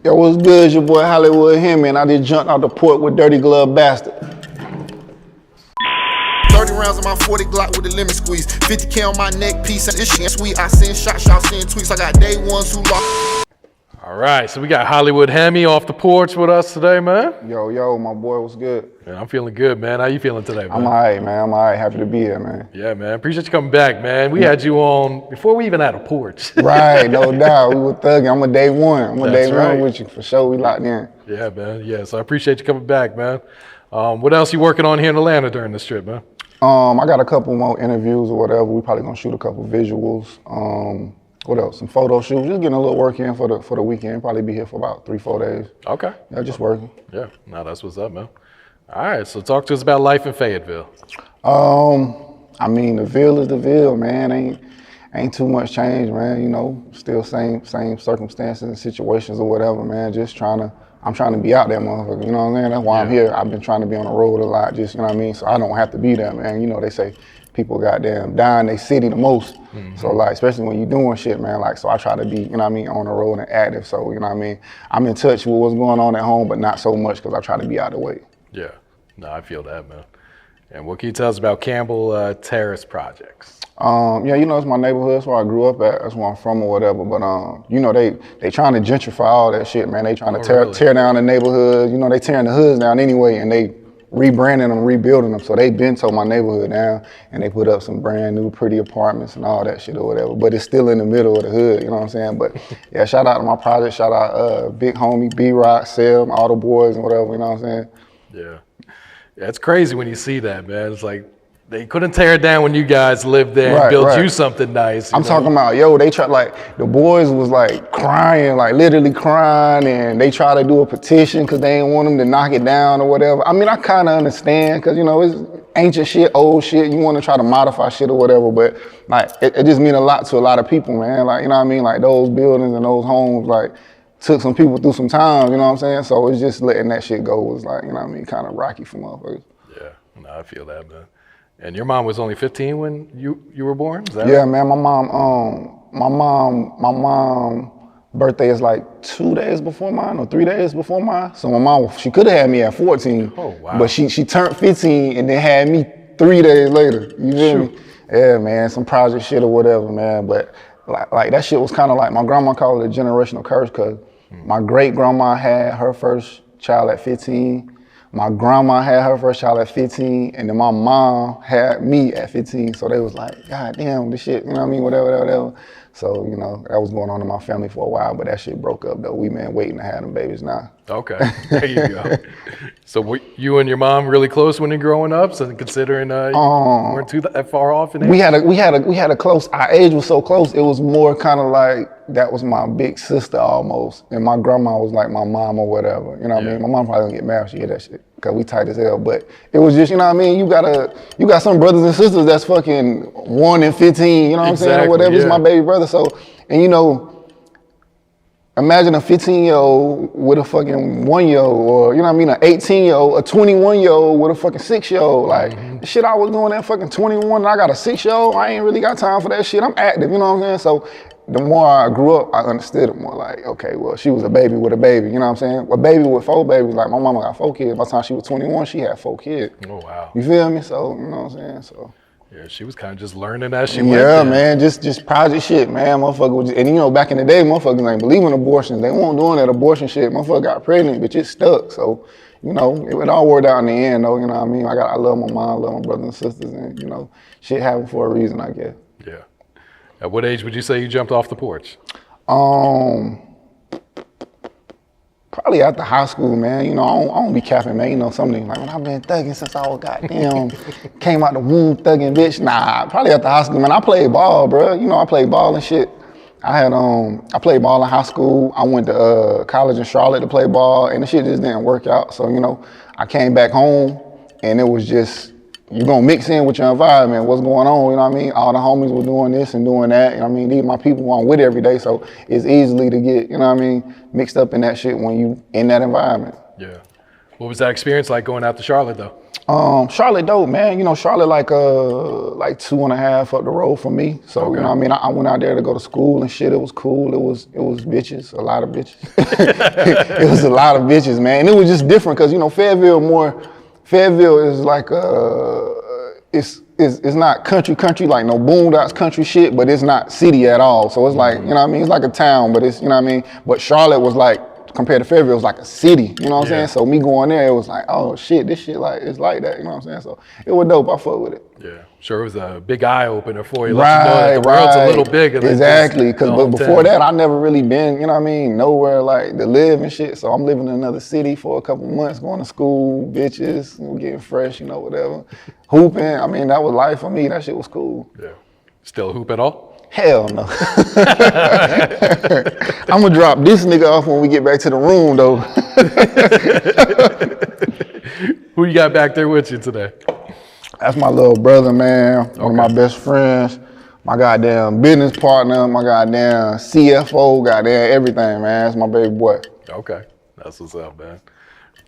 Yo, what's good? It's your boy Hollywood Hemi, and I just jumped out the port with Dirty Glove Bastard. 30 rounds on my 40 Glock with a lemon squeeze. 50K on my neck piece, and this shit sweet. I send shots, y'all send tweets. I got day ones who lost. All right, so we got Hollywood Hemi off the porch with us today, man. Yo, my boy, what's good? Yeah, I'm feeling good, man. How you feeling today, man? I'm all right, man. I'm all right. Happy to be here, man. Yeah, man. Appreciate you coming back, man. We had you on before we even had a porch. Right, no doubt. We were thugging. I'm a day one. I'm a day right. one with you for sure. We locked in. Yeah, man. Yeah, so I appreciate you coming back, man. What else you working on here in Atlanta during this trip, man? I got a couple more interviews or whatever. We probably gonna shoot a couple visuals. What else? Some photo shoots. Just getting a little work in for the weekend. Probably be here for about 3-4 days. Okay. Yeah, just working. Yeah, no, that's what's up, man. All right, so talk to us about life in Fayetteville. I mean, the Ville is the Ville, man. Ain't too much change, man. You know, still same circumstances and situations or whatever, man. I'm trying to be out there, motherfucker. You know what I'm saying? That's why I'm here. I've been trying to be on the road a lot, just, you know what I mean? So I don't have to be there, man. You know, they say people goddamn die in their city the most. Mm-hmm. So like, especially when you're doing shit, man, like, so I try to be, you know what I mean, on the road and active. So, you know what I mean? I'm in touch with what's going on at home, but not so much because I try to be out of the way. Yeah, no, I feel that, man. And what can you tell us about Campbell Terrace Projects? Yeah, you know, it's my neighborhood. That's where I grew up at. That's where I'm from or whatever. But, you know, they trying to gentrify all that shit, man. They trying to tear down the neighborhood. You know, they tearing the hoods down anyway, and they rebranding them, rebuilding them. So they been tore my neighborhood down, and they put up some brand new pretty apartments and all that shit or whatever. But it's still in the middle of the hood, you know what I'm saying? But yeah, shout out to my project. Shout out Big Homie, B-Rock, Seb, all the boys and whatever, you know what I'm saying? Yeah. Yeah, it's crazy when you see that, man. It's like, they couldn't tear it down when you guys lived there and built you something nice. I'm talking about, yo, they tried, like, the boys was like crying, like literally crying, and they tried to do a petition because they didn't want them to knock it down or whatever. I mean, I kind of understand because, you know, it's ancient shit, old shit. You want to try to modify shit or whatever, but like, it just mean a lot to a lot of people, man. Like, you know what I mean? Like, those buildings and those homes, like, took some people through some times, you know what I'm saying? So it's just letting that shit go was like, you know what I mean, kind of rocky for motherfuckers. Yeah, no, I feel that, man. And your mom was only 15 when you were born? Is that yeah, right? man. My mom birthday is like 2 days before mine or 3 days before mine. So my mom, she could have had me at 14. Oh, wow. But she turned 15 and then had me 3 days later. You feel me? Yeah, man. Some project shit or whatever, man. But like that shit was kind of like, my grandma called it a generational curse because my great grandma had her first child at 15. My grandma had her first child at 15, and then my mom had me at 15. So they was like, God damn, this shit, you know what I mean, whatever. So, you know, that was going on in my family for a while, but that shit broke up though. We been waiting to have them babies now. Okay, there you go. So were you and your mom really close when you were growing up? So considering you weren't too that far off in age? We had a close, our age was so close, it was more kind of like, that was my big sister almost. And my grandma was like my mom or whatever. You know what I mean? My mom probably gonna get mad if she hear that shit, cause we tight as hell. But it was just, you know what I mean? You got some brothers and sisters that's fucking 1 and 15, you know what I'm saying? Or whatever, it's my baby brother. So, and you know, imagine a 15-year-old with a fucking 1-year-old, or, you know what I mean, an 18-year-old, a 21-year-old with a fucking 6-year-old. Like, the shit I was doing at fucking 21 and I got a 6-year-old, I ain't really got time for that shit. I'm active, you know what I'm saying? So the more I grew up, I understood it more. Like, okay, well, she was a baby with a baby, you know what I'm saying? A baby with 4 babies, like my mama got 4 kids. By the time she was 21, she had 4 kids. Oh, wow. You feel me? So, you know what I'm saying? So. Yeah, she was kind of just learning as she went. Yeah, man, just project shit, man. Motherfucker was and you know, back in the day, motherfuckers ain't believe in abortions. They weren't doing that abortion shit. Motherfucker got pregnant, but it stuck. So, you know, it all worked out in the end, though. You know what I mean? I love my mom, I love my brothers and sisters, and you know, shit happened for a reason, I guess. Yeah. At what age would you say you jumped off the porch? Probably after high school, man. You know, I don't be capping, man. You know, something like, when I've been thugging since I was goddamn, came out the womb thugging, bitch. Nah, probably after high school, man. I played ball, bro. You know, I played ball and shit. I played ball in high school. I went to college in Charlotte to play ball, and the shit just didn't work out. So, you know, I came back home, and it was just, you're gonna mix in with your environment, what's going on, you know what I mean? All the homies were doing this and doing that, you know what I mean? These are my people who I'm with every day, so it's easily to get, you know what I mean, mixed up in that shit when you in that environment. Yeah. What was that experience like going out to Charlotte though? Charlotte dope, man. You know, Charlotte like 2.5 up the road from me. So, okay. You know what I mean? I went out there to go to school and shit. It was cool. It was bitches, a lot of bitches. It was a lot of bitches, man. And it was just different because, you know, Fayetteville is like, it's not country like no boondocks country shit, but it's not city at all. So it's like, you know what I mean? It's like a town, but it's, you know what I mean? But Charlotte was like, compared to Fayetteville, it was like a city, you know what I'm saying? So me going there, it was like, oh shit, this shit like, it's like that, you know what I'm saying? So it was dope, I fuck with it. Yeah, sure, it was a big eye opener for you. Let you know that the world's a little bigger than exactly, because before that, I never really been, you know what I mean, nowhere like to live and shit. So I'm living in another city for a couple months, going to school, bitches, getting fresh, you know, whatever. Hooping, I mean, that was life for me, that shit was cool. Yeah, still hoop at all? Hell no. I'm gonna drop this nigga off when we get back to the room though. Who you got back there with you today? That's my little brother, man. Okay. One of my best friends, my goddamn business partner, my goddamn CFO, goddamn everything, man. That's my baby boy. Okay, that's what's up, man.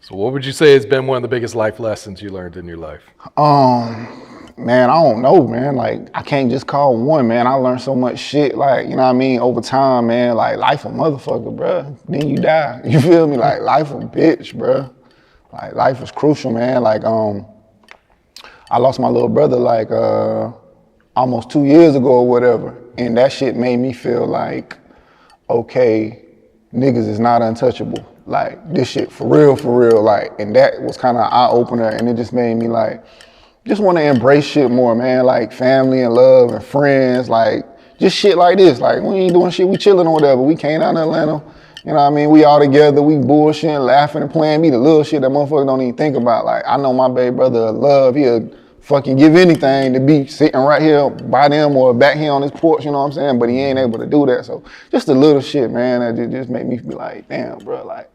So what would you say has been one of the biggest life lessons you learned in your life? Man, I don't know, man. Like, I can't just call one, man. I learned so much shit, like, you know what I mean, over time, man. Like, life a motherfucker, bruh. Then you die. You feel me? Like, life a bitch, bruh. Like, life is crucial, man. Like, I lost my little brother, like, almost 2 years ago or whatever. And that shit made me feel like, okay, niggas is not untouchable. Like, this shit for real, like, and that was kind of an eye-opener, and it just made me, like, just want to embrace shit more, man, like family and love and friends, like just shit like this. Like we ain't doing shit, we chilling or whatever. We came out to Atlanta, you know what I mean? We all together, we bullshitting, laughing and playing me the little shit that motherfuckers don't even think about. Like I know my baby brother love, he'll fucking give anything to be sitting right here by them or back here on his porch, you know what I'm saying? But he ain't able to do that. So just the little shit, man, that just make me be like, damn, bro, like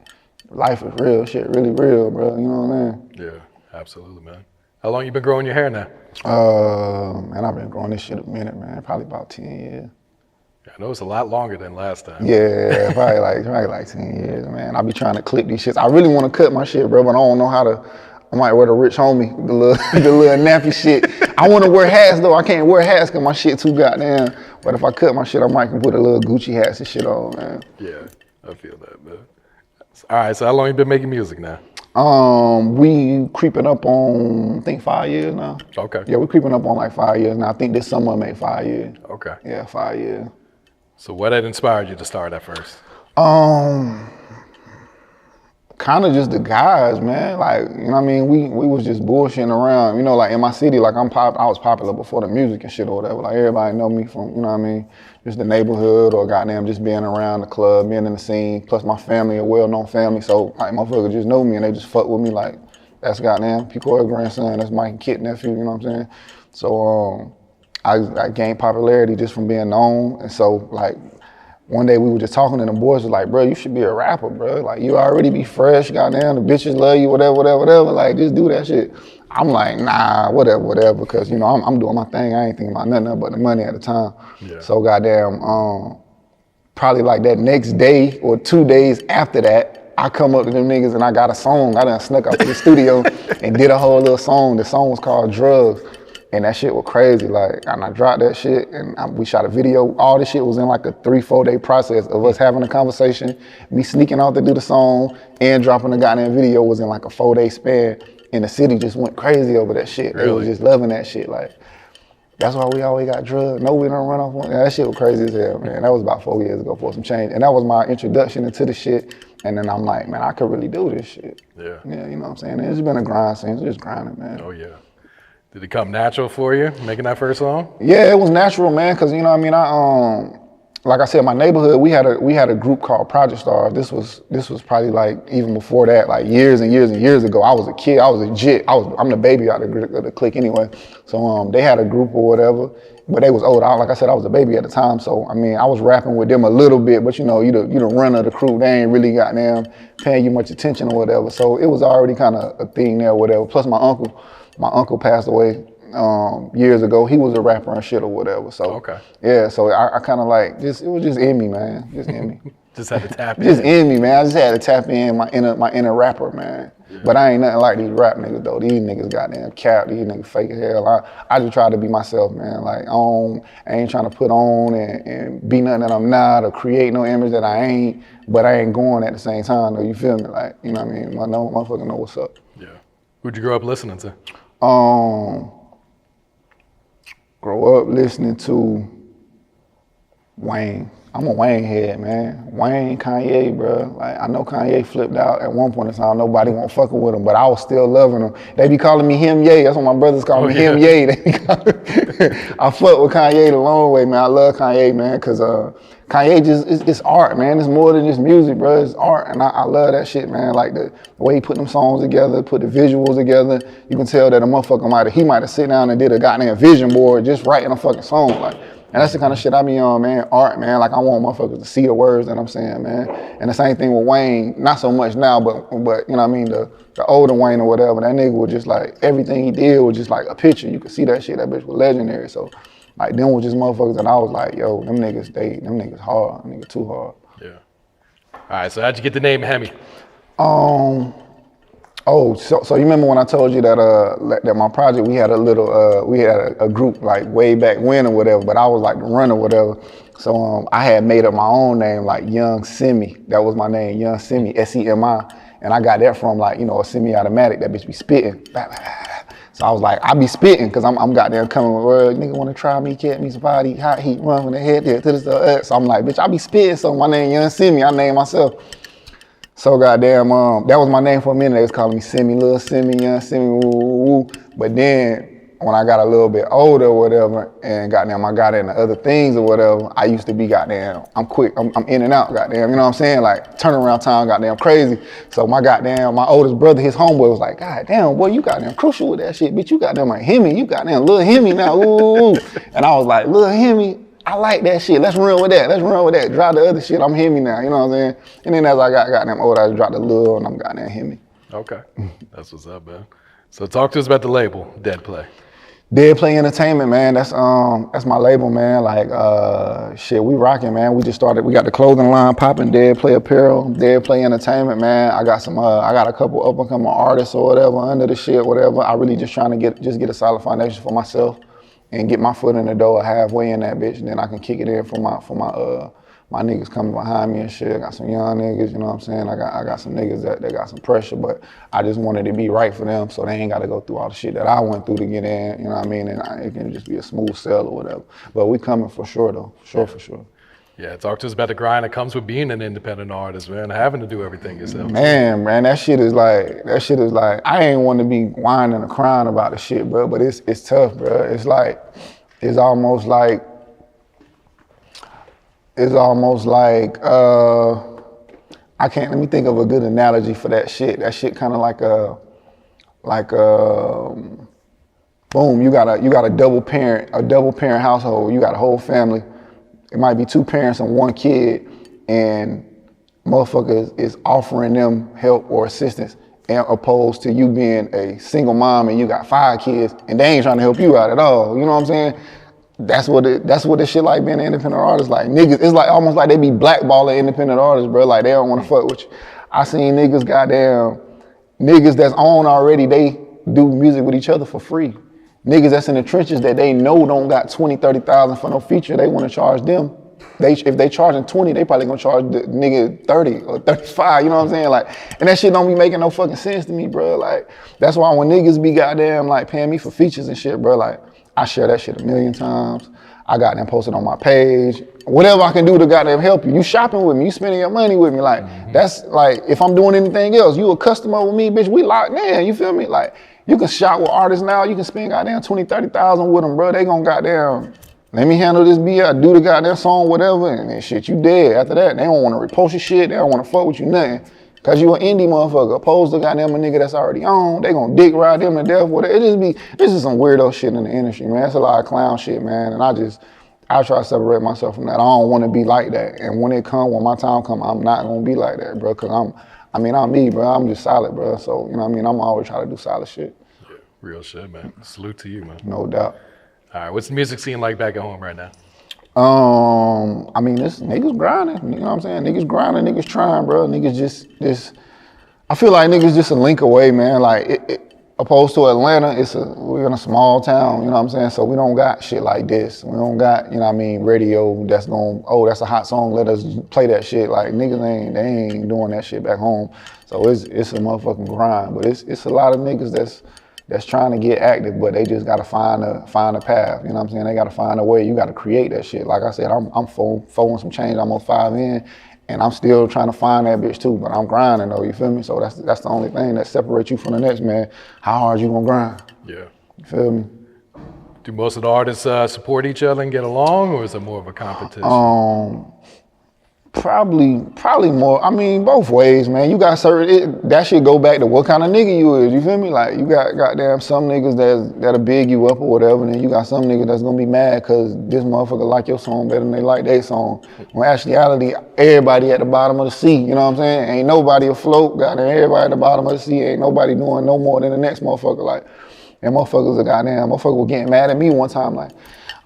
life is real, shit really real, bro, you know what I mean? Yeah, absolutely, man. How long you been growing your hair now? Man, I've been growing this shit a minute, man. Probably about 10 years. Yeah, I know it's a lot longer than last time. Yeah, probably like 10 years, man. I be trying to clip these shits. I really want to cut my shit, bro, but I don't know how to. I might wear the rich homie, the little nappy shit. I want to wear hats though. I can't wear hats because my shit too goddamn. But if I cut my shit, I might can put a little Gucci hats and shit on, man. Yeah, I feel that, man. All right, so how long you been making music now? We creeping up on, I think 5 years now. Okay. Yeah, we creeping up on like 5 years now. I think this summer made 5 years. Okay. Yeah, 5 years. So what had inspired you to start at first? Kind of just the guys, man. Like, you know what I mean? We was just bullshitting around. You know, like in my city, like I was popular before the music and shit or whatever. Like everybody know me from, you know what I mean? Just the neighborhood or goddamn just being around the club, being in the scene. Plus my family, a well-known family. So like motherfuckers just know me and they just fuck with me like, that's goddamn Pico's grandson, that's Mike and Kit nephew, you know what I'm saying? So I gained popularity just from being known. And so like, one day we were just talking and the boys was like, bro, you should be a rapper, bro. Like, you already be fresh, goddamn, the bitches love you, whatever. Like, just do that shit. I'm like, nah, whatever, because, you know, I'm doing my thing. I ain't thinking about nothing but the money at the time. Yeah. So, goddamn, probably like that next day or 2 days after that, I come up to them niggas and I got a song. I done snuck out to the studio and did a whole little song. The song was called Drugs. And that shit was crazy, like, and I dropped that shit and we shot a video. All this shit was in like a 3-4 day process of us having a conversation, me sneaking out to do the song and dropping the goddamn video was in like a 4-day span. And the city just went crazy over that shit. Really? They was just loving that shit. Like, that's why we always got drugs. No, we don't run off on. Yeah, that shit was crazy as hell, man. That was about 4 years ago for some change. And that was my introduction into the shit. And then I'm like, man, I could really do this shit. Yeah. Yeah, you know what I'm saying? It's been a grind since, just grinding, man. Oh, yeah. Did it come natural for you, making that first song? Yeah, it was natural, man, because, you know what I mean, like I said, my neighborhood, we had a group called Project Stars. This was probably like, even before that, like years and years ago. I was a kid, I was a jit, I'm the baby out of the clique anyway. So they had a group or whatever, but they was old. Like I said, I was a baby at the time, so I mean, I was rapping with them a little bit, but you know, you the run of the crew, they ain't really goddamn paying you much attention or whatever. So it was already kind of a thing there or whatever. Plus my uncle passed away years ago. He was a rapper and shit or whatever. So okay. Yeah, so I kind of like it was just in me, man, just in me. Just had to tap in. Just in me, man. I just had to tap in my inner rapper, man. Yeah. But I ain't nothing like these rap niggas though. These niggas goddamn cap. These niggas fake as hell. I just try to be myself, man. Like I ain't trying to put on and be nothing that I'm not or create no image that I ain't. But I ain't going at the same time though. You feel me? Like, you know what I mean? Motherfucker know what's up. Yeah. Who'd you grow up listening to? Grow up listening to Wayne. I'm a Wayne head, man. Wayne, Kanye, bro. Like, I know Kanye flipped out at one point in time. Nobody won't fucking with him, but I was still loving him. They be calling me him yay. That's what my brothers call me, him yay. They be I fuck with Kanye the long way, man. I love Kanye, man, because Kanye it's art, man. It's more than just music, bro. It's art, and I love that shit, man. Like the way he put them songs together, put the visuals together. You can tell that a motherfucker might have sit down and did a goddamn vision board just writing a fucking song, like. And that's the kind of shit I be on, man. Art, man. Like I want motherfuckers to see the words that I'm saying, man. And the same thing with Wayne. Not so much now, but you know what I mean. The older Wayne or whatever. That nigga was just like everything he did was just like a picture. You could see that shit. That bitch was legendary. So like them was just motherfuckers that I was like, yo, them niggas hard. Them niggas too hard. Yeah. All right. So how'd you get the name Hammy? Oh, so you remember when I told you that that my project, we had a group like way back when or whatever, but I was like the runner or whatever. So I had made up my own name, like Young Semi. That was my name, Young Semi, SEMI. And I got that from like, you know, a semi-automatic, that bitch be spitting. So I was like, I be spitting, cause I'm goddamn coming with words. Nigga wanna try me, catch me, somebody, hot heat, run from the head there to the stuff. So I'm like, bitch, I be spitting, so my name Young Semi, I named myself. So goddamn, that was my name for a minute. They was calling me Semi, Lil Semi, Young Semi, woo, woo, woo. But then when I got a little bit older or whatever, and goddamn, I got into other things or whatever, I used to be goddamn, I'm quick, I'm in and out, goddamn, you know what I'm saying? Like turnaround time, goddamn crazy. So my oldest brother, his homeboy was like, goddamn, boy, you goddamn crucial with that shit, bitch. You goddamn like Hemi, you goddamn Lil Hemi now, ooh. And I was like, Lil Hemi, I like that shit. Let's run with that. Drop the other shit. I'm Hemi now. You know what I'm saying? And then as I got goddamn old, I just dropped the Lil and I'm goddamn Hemi. Okay. That's what's up, man. So talk to us about the label, Dead Play. Dead Play Entertainment, man. That's my label, man. Like shit, we rocking, man. We just started. We got the clothing line popping. Dead Play Apparel, Dead Play Entertainment, man. I got a couple up and coming artists or whatever under the shit, whatever. I really just trying to get a solid foundation for myself and get my foot in the door halfway in that bitch, and then I can kick it in for my niggas coming behind me and shit. I got some young niggas, you know what I'm saying? I got some niggas that got some pressure, but I just wanted to be right for them so they ain't got to go through all the shit that I went through to get in, you know what I mean? And it can just be a smooth sell or whatever. But we coming for sure though, for sure. Yeah, talk to us about the grind that comes with being an independent artist, man, having to do everything yourself. Man, that shit is like, I ain't want to be whining or crying about the shit, bro, but it's tough, bro. It's almost like, let me think of a good analogy for that shit. That shit kind of boom, you got a double parent household. You got a whole family. It might be two parents and one kid, and motherfucker is offering them help or assistance, and opposed to you being a single mom and you got 5 kids and they ain't trying to help you out at all. You know what I'm saying? That's what this shit like being an independent artist. Like niggas, it's like almost like they be blackballing independent artists, bro. Like they don't want to fuck with you. I seen niggas that's on already, they do music with each other for free. Niggas that's in the trenches that they know don't got 20, 30,000 for no feature, they want to charge them. If they charging 20, they probably gonna charge the nigga 30 or 35, you know what I'm saying? Like, and that shit don't be making no fucking sense to me, bro. Like, that's why when niggas be goddamn like paying me for features and shit, bro, like, I share that shit a million times. I got them posted on my page. Whatever I can do to goddamn help you. You shopping with me, you spending your money with me. Like, that's like, if I'm doing anything else, you a customer with me, bitch, we locked in, you feel me? Like, you can shop with artists now, you can spend goddamn 20, 30,000 with them, bro. They gonna goddamn, let me handle this beat, I do the goddamn song, whatever, and then shit, you dead. After that, they don't wanna repost your shit, they don't wanna fuck with you, nothing. Cause you an indie motherfucker, opposed to goddamn a nigga that's already on, they gonna dick ride them to death, whatever. This is some weirdo shit in the industry, man. It's a lot of clown shit, man, and I try to separate myself from that. I don't wanna be like that, and when my time come, I'm not gonna be like that, bro, cause I'm me, bro. I'm just solid, bro. So, you know what I mean? I'm always trying to do solid shit. Yeah, real shit, man. Salute to you, man. No doubt. All right, what's the music scene like back at home right now? I mean, this niggas grinding, you know what I'm saying? Niggas grinding, niggas trying, bro. Niggas just, I feel like niggas just a link away, man. Like, opposed to Atlanta, we're in a small town, you know what I'm saying? So we don't got shit like this. We don't got, you know what I mean, radio that's going, oh, that's a hot song, let us play that shit. Like, niggas they ain't doing that shit back home. So it's a motherfucking grind, but it's a lot of niggas that's trying to get active, but they just gotta find a path. You know what I'm saying? They gotta find a way. You gotta create that shit. Like I said, I'm folding some change. I'm on 5 in, and I'm still trying to find that bitch too. But I'm grinding though. You feel me? So that's the only thing that separates you from the next man. How hard you gonna grind? Yeah. You feel me? Do most of the artists support each other and get along, or is it more of a competition? Probably more. I mean, both ways, man. You got certain, that shit go back to what kind of nigga you is. You feel me? Like, you got goddamn some niggas that'll big you up or whatever, and then you got some niggas that's gonna be mad because this motherfucker like your song better than they like their song. When actuality, everybody at the bottom of the sea. You know what I'm saying? Ain't nobody afloat. Goddamn, everybody at the bottom of the sea. Ain't nobody doing no more than the next motherfucker. Like, and motherfuckers were getting mad at me one time. Like,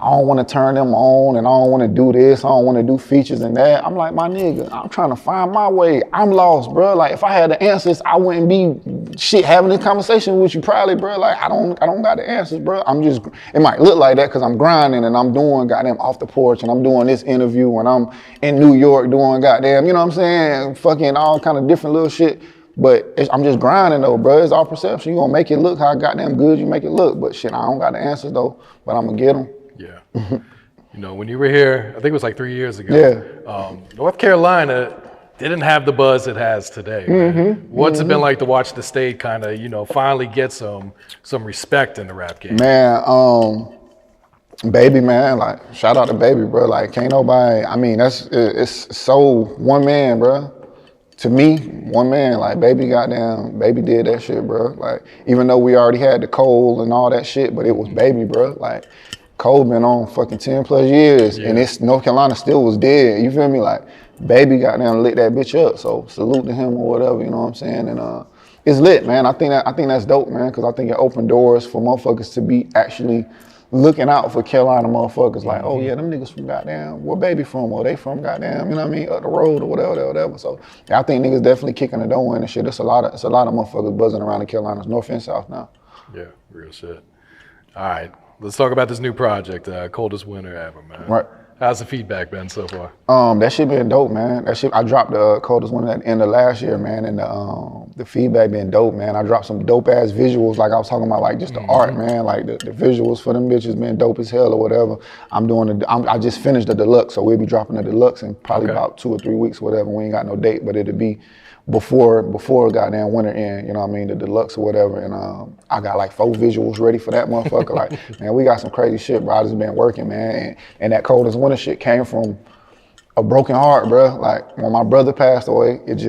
I don't want to turn them on, and I don't want to do this. I don't want to do features and that. I'm like, my nigga, I'm trying to find my way. I'm lost, bro. Like, if I had the answers, I wouldn't be shit having this conversation with you probably, bro. Like, I don't got the answers, bro. It might look like that because I'm grinding and I'm doing goddamn off the porch and I'm doing this interview and I'm in New York doing goddamn, you know what I'm saying? Fucking all kind of different little shit. But I'm just grinding though, bro. It's all perception. You gonna make it look how goddamn good you make it look. But shit, I don't got the answers though, but I'm gonna get them. Yeah. You know, when you were here, I think it was like 3 years ago. Yeah. North Carolina didn't have the buzz it has today. What's it been like to watch the state kind of, you know, finally get some respect in the rap game? Man, Baby, man, like, shout out to Baby, bro. Like, can't nobody, I mean, it's so one man, bro. To me, one man, like, Baby did that shit, bro. Like, even though we already had the Cole and all that shit, but it was Baby, bro. Like, Cole been on fucking 10 plus years, and North Carolina still was dead. You feel me? Like, Baby lit that bitch up. So salute to him or whatever. You know what I'm saying? And it's lit, man. I think that's dope, man, because I think it opened doors for motherfuckers to be actually looking out for Carolina motherfuckers. Like, oh yeah, them niggas from goddamn, where Baby from? Or they from goddamn, you know what I mean, up the road or whatever. So yeah, I think niggas definitely kicking the door in and shit. It's a lot of motherfuckers buzzing around the Carolinas, north and south now. Yeah, real shit. All right. Let's talk about this new project, Coldest Winter Ever, man. Right. How's the feedback been so far? That shit been dope, man. I dropped the Coldest Winter at the end of last year, man, and the feedback been dope, man. I dropped some dope ass visuals, like I was talking about, like just the art, man. Like the visuals for them bitches been dope as hell or whatever. I just finished the deluxe, so we'll be dropping the deluxe in probably about 2 or 3 weeks, whatever. We ain't got no date, but it'll be before goddamn winter end, you know what I mean, the deluxe or whatever, and I got like 4 visuals ready for that motherfucker. Like, man, we got some crazy shit, bro. I just been working, man, and that Coldest Winter shit came from a broken heart, bro. Like, when my brother passed away, it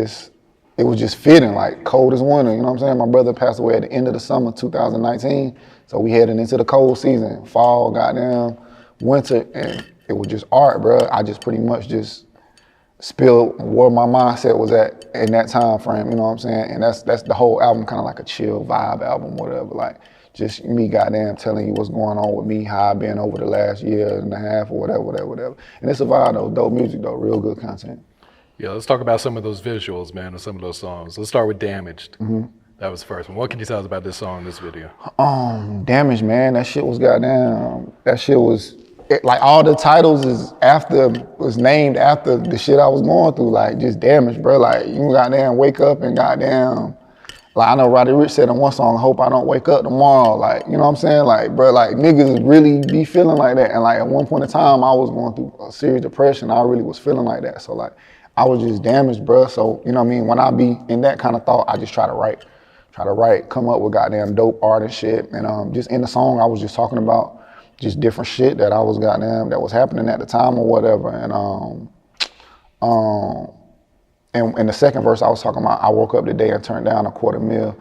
was just fitting, like, Coldest Winter, you know what I'm saying? My brother passed away at the end of the summer 2019, so we heading into the cold season, fall, goddamn, winter, and it was just art, bro. I just pretty much just spilled where my mindset was at in that time frame, you know what I'm saying? And that's the whole album, kind of like a chill vibe album, whatever. Like, just me goddamn telling you what's going on with me, how I've been over the last year and a half or whatever. And it's a vibe though, dope music though, real good content. Yeah, let's talk about some of those visuals, man, or some of those songs. Let's start with Damaged. That was the first one. What can you tell us about this song, this video? Damaged, man, that shit was like, all the titles was named after the shit I was going through, like, just damaged, bro. Like, you goddamn wake up and goddamn, like, I know Roddy Ricch said in one song, I hope I don't wake up tomorrow. Like, you know what I'm saying? Like, bro, like, niggas really be feeling like that. And like, at one point in time, I was going through a serious depression. I really was feeling like that. So like, I was just damaged, bro. So, you know what I mean? When I be in that kind of thought, I just try to write, come up with goddamn dope art and shit. And just in the song, I was just talking about just different shit that I was that was happening at the time or whatever. And in the second verse, I was talking about, I woke up today and turned down $250,000.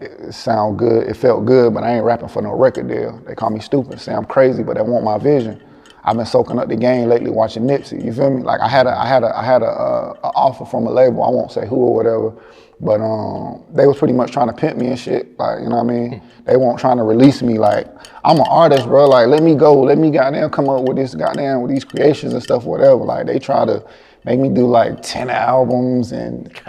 It sound good, it felt good, but I ain't rapping for no record deal. They call me stupid, say I'm crazy, but they want my vision. I've been soaking up the game lately, watching Nipsey. You feel me? Like, I had a offer from a label. I won't say who or whatever, But they was pretty much trying to pimp me and shit. Like, you know what I mean? They weren't trying to release me. Like, I'm an artist, bro. Like, let me go. Let me goddamn come up with this goddamn, with these creations and stuff, whatever. Like, they try to make me do like 10 albums and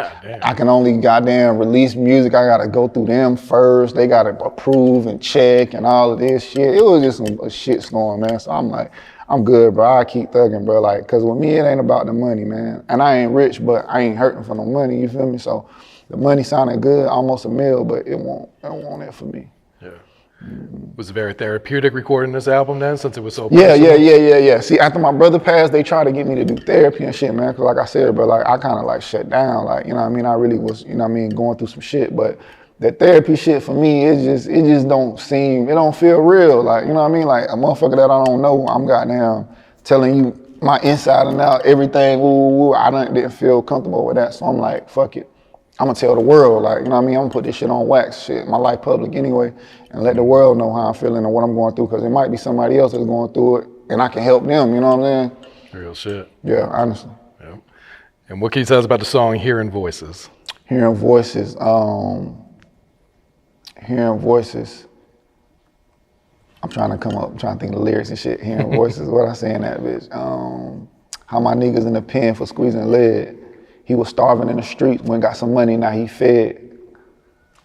I can only goddamn release music. I gotta go through them first. They gotta approve and check and all of this shit. It was just a shit storm, man. So I'm like, I'm good, bro. I keep thugging, bro. Like, cause with me, it ain't about the money, man. And I ain't rich, but I ain't hurting for no money, you feel me? So the money sounded good, almost $1 million, but it won't it for me. Yeah. Was it very therapeutic recording this album then, since it was so Yeah, personal? yeah. See, after my brother passed, they tried to get me to do therapy and shit, man. Cause like I said, bro, like I kind of like shut down. Like, you know what I mean? I really was, you know what I mean, going through some shit. But the therapy shit for me, it just don't seem, it don't feel real. Like, you know what I mean? Like a motherfucker that I don't know, I'm goddamn telling you my inside and out, everything, I didn't feel comfortable with that. So I'm like, fuck it. I'm gonna tell the world, like, you know what I mean? I'm gonna put this shit on wax, shit, my life public anyway, and let the world know how I'm feeling and what I'm going through, because it might be somebody else that's going through it, and I can help them, you know what I'm saying? Real shit. Yeah, honestly. Yeah. And what can you tell us about the song Hearing Voices? Hearing Voices, I'm trying to think of the lyrics and shit. Hearing Voices, what I say in that bitch? How my niggas in the pen for squeezing lead. He was starving in the streets, when got some money, now he fed.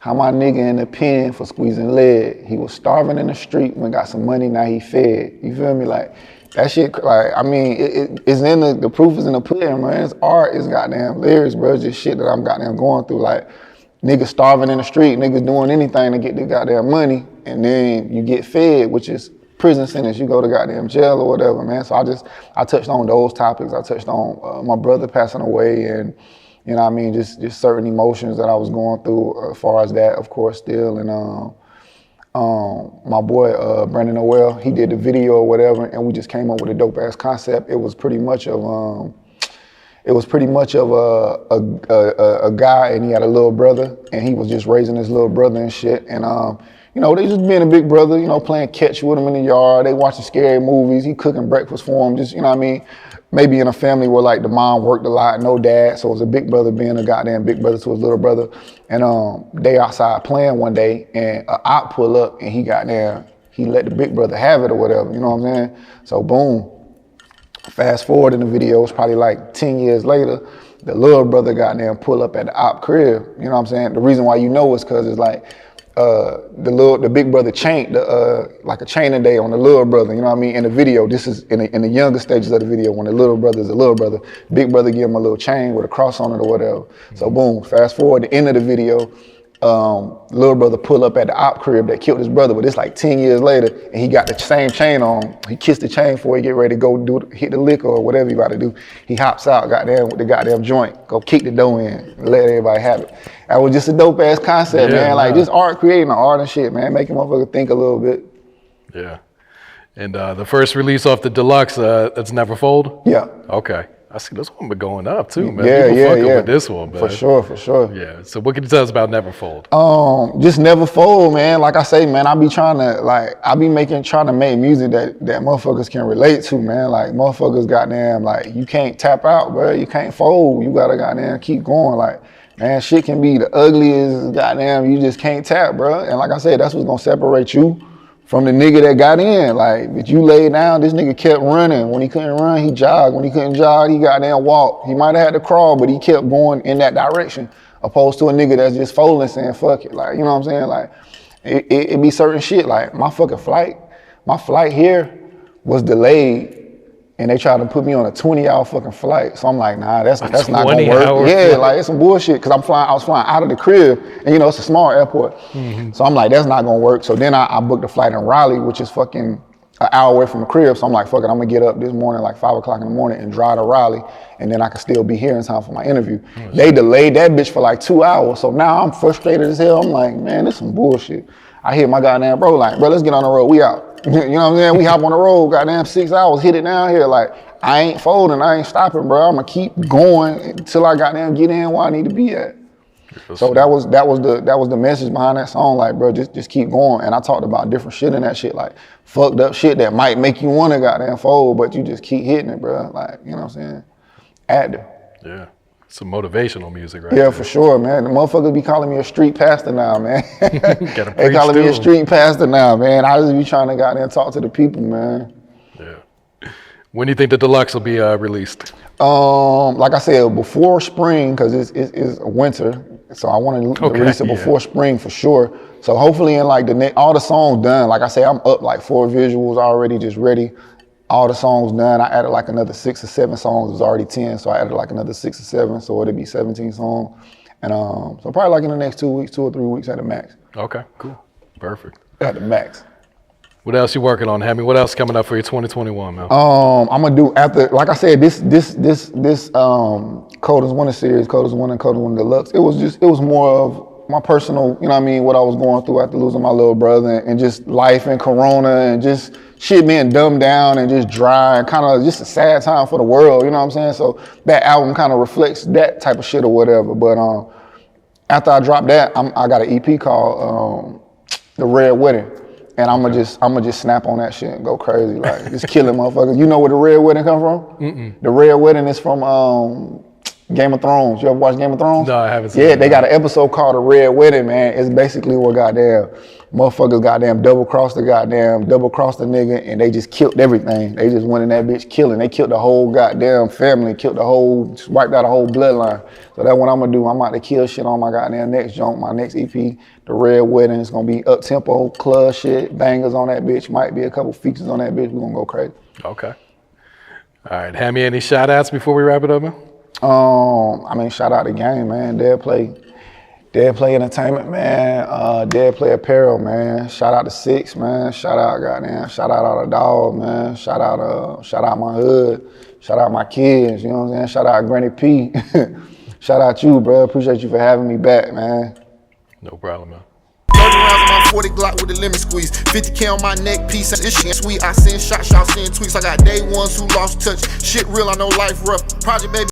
How my nigga in the pen for squeezing lead. He was starving in the street, when got some money, now he fed. You feel me? Like, that shit, like, I mean, it's in the proof is in the pudding, man. It's art, it's goddamn lyrics, bro. It's just shit that I'm goddamn going through. Like, niggas starving in the street, niggas doing anything to get the goddamn money, and then you get fed, which is prison sentence, you go to goddamn jail or whatever, man. So I touched on those topics. I touched on my brother passing away, and you know what I mean, just certain emotions that I was going through as far as that, of course, still. And my boy Brandon Noel, he did the video or whatever, and we just came up with a dope ass concept. It was pretty much of a guy, and he had a little brother, and he was just raising his little brother and shit. And you know, they just being a big brother, you know, playing catch with him in the yard. They watching scary movies. He cooking breakfast for him, just, you know what I mean? Maybe in a family where like the mom worked a lot, no dad, so it was a big brother being a goddamn big brother to his little brother. And they outside playing one day, and a op pull up, and he let the big brother have it or whatever, you know what I'm saying? So boom, fast forward in the video, it's probably like 10 years later, the little brother goddamn pull up at the op crib, you know what I'm saying? The reason why you know is because it's like, the big brother chained like a chaining day on the little brother, you know what I mean? In the video, this is in the younger stages of the video, when the little brother is a little brother, big brother give him a little chain with a cross on it or whatever. So boom, fast forward to the end of the video, little brother pull up at the op crib that killed his brother, but it's like 10 years later, and he got the same chain on. He kissed the chain before he get ready to go hit the liquor or whatever he about to do. He hops out goddamn with the goddamn joint, go kick the dough in, and let everybody have it. That was just a dope ass concept, man. Like just art, creating the art and shit, man, making motherfuckers think a little bit. Yeah. And the first release off the deluxe, that's Never Fold? Yeah. Okay. I see this one been going up too, man. Yeah, People fucking yeah. with this one, man. For sure. Yeah. So what can you tell us about Never Fold? Just never fold, man. Like I say, man, trying to make music that motherfuckers can relate to, man. Like motherfuckers goddamn, like you can't tap out, bro. You can't fold. You gotta goddamn keep going. Like, man, shit can be the ugliest, goddamn, you just can't tap, bro. And like I said, that's what's gonna separate you from the nigga that got in. Like, if you laid down, this nigga kept running. When he couldn't run, he jogged. When he couldn't jog, he goddamn walked. He might have had to crawl, but he kept going in that direction, opposed to a nigga that's just folding saying, fuck it. Like, you know what I'm saying? Like, it be certain shit. Like, my flight here was delayed, and they tried to put me on a 20-hour fucking flight. So I'm like, nah, that's not gonna work. Yeah, like it's some bullshit, cause I was flying out of the crib, and you know, it's a small airport. Mm-hmm. So I'm like, that's not gonna work. So then I booked a flight in Raleigh, which is fucking an hour away from the crib. So I'm like, fuck it, I'm gonna get up this morning, like 5 o'clock in the morning, and drive to Raleigh, and then I can still be here in time for my interview. Mm-hmm. They delayed that bitch for like 2 hours. So now I'm frustrated as hell. I'm like, man, this some bullshit. I hear my goddamn bro like, bro, let's get on the road, we out. You know what I'm saying? We hop on the road, goddamn 6 hours, hit it down here. Like, I ain't folding, I ain't stopping, bro. I'm gonna keep going until I goddamn get in where I need to be at. So that was the message behind that song. Like, bro, just keep going. And I talked about different shit in that shit, like fucked up shit that might make you wanna goddamn fold, but you just keep hitting it, bro. Like, you know what I'm saying? Active. Yeah. Some motivational music, right? Yeah, for sure, man. The motherfuckers be calling me a street pastor now, man. Gotta They preach calling me to a 'em. street pastor now, man. I just be trying to go out there and talk to the people, man. Yeah. When do you think the deluxe will be released? Like I said, before spring, because it's winter, so I want to release it before spring for sure. So hopefully in like all the songs done. Like I say, I'm up like 4 visuals already, just ready. All the songs done. I added like another 6 or 7 songs. It was already 10, so I added like another 6 or 7, so it'd be 17 songs. And so probably like in the next 2 weeks, 2 or 3 weeks at the max. Okay, cool, perfect. At the max. What else you working on, Hammy? What else coming up for your 2021, man? I'm gonna do after, like I said, this Coldest Winter series, Coldest Winter Deluxe. It was more of my personal, you know what I mean, what I was going through after losing my little brother and just life and Corona and just shit being dumbed down and just dry and kind of just a sad time for the world, you know what I'm saying? So that album kind of reflects that type of shit or whatever. But after I dropped that, I got an EP called The Red Wedding. And I'ma just snap on that shit and go crazy, like just killing motherfuckers. You know where The Red Wedding come from? Mm-mm. The Red Wedding is from Game of Thrones. You ever watch Game of Thrones? No, I haven't seen Yeah, it. they got an episode called The Red Wedding, man. It's basically where goddamn motherfuckers goddamn double-crossed the nigga and they just killed everything. They just went in that bitch killing. They killed the whole goddamn family, just wiped out a whole bloodline. So that's what I'm gonna do. I'm about to kill shit on my goddamn next joint, my next EP, The Red Wedding. It's gonna be up-tempo, club shit, bangers on that bitch. Might be a couple features on that bitch. We're gonna go crazy. Okay. All right, Hammy, any shout outs before we wrap it up, man? I mean, shout out the game, man. Dead Play Entertainment, man. Dead Play Apparel, man. Shout out to Six, man. Shout out all the dogs, man. Shout out my hood. Shout out my kids, you know what I'm saying? Shout out Granny P. Shout out you, bro. Appreciate you for having me back, man. No problem, man. 30 rounds on my 40 Glock with a lemon squeeze. 50K on my neck piece. This shit sweet. I send shots, y'all send tweets. I got day ones who lost touch. Shit real, I know life rough. Project baby.